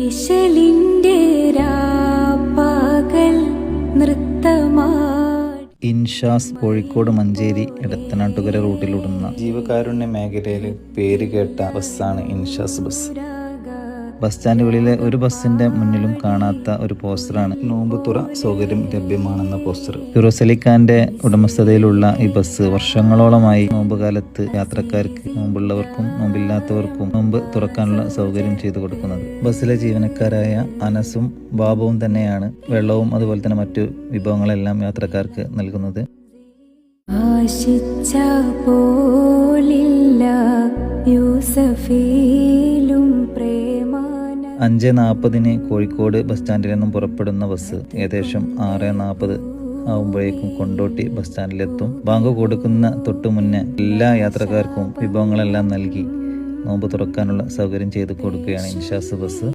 ഇശലിന്റെ രാപ്പകൽ നൃത്തമാടി. ഇൻഷാസ് കോഴിക്കോട് മഞ്ചേരി എടത്തനാട്ടുകര റൂട്ടിലോടുന്ന ജീവകാരുണ്യ മേഖലയിൽ പേര് കേട്ട ബസ്സാണ് ഇൻഷാസ് ബസ്. ബസ് സ്റ്റാൻഡുകളിലെ ഒരു ബസ്സിന്റെ മുന്നിലും കാണാത്ത ഒരു പോസ്റ്ററാണ് നോമ്പ് തുറ സൗകര്യം ലഭ്യമാണെന്ന പോസ്റ്റർ. ഫിറോസലിഖാന്റെ ഉടമസ്ഥതയിലുള്ള ഈ ബസ് വർഷങ്ങളോളമായി നോമ്പ് കാലത്ത് യാത്രക്കാർക്ക്, നോമ്പുള്ളവർക്കും നോമ്പില്ലാത്തവർക്കും നോമ്പ് തുറക്കാനുള്ള സൗകര്യം ചെയ്തു കൊടുക്കുന്നത്. ബസ്സിലെ ജീവനക്കാരായ അനസും ബാബുവും തന്നെയാണ് വെള്ളവും അതുപോലെ തന്നെ മറ്റു വിഭവങ്ങളെല്ലാം യാത്രക്കാർക്ക് നൽകുന്നത്. ആശിച്ച പോലില്ല യൂസഫിലും പ്രേമ. 5:40 കോഴിക്കോട് ബസ് സ്റ്റാൻഡിൽ നിന്നും പുറപ്പെടുന്ന ബസ് ഏകദേശം 6:40 ആവുമ്പോഴേക്കും കൊണ്ടോട്ടി ബസ് സ്റ്റാൻഡിലെത്തും. ബാങ്ക് കൊടുക്കുന്ന തൊട്ടു മുന്നേ എല്ലാ യാത്രക്കാർക്കും വിഭവങ്ങളെല്ലാം നൽകി നോമ്പ് തുറക്കാനുള്ള സൗകര്യം ചെയ്തു കൊടുക്കുകയാണ് ഇൻഷാസ് ബസ്.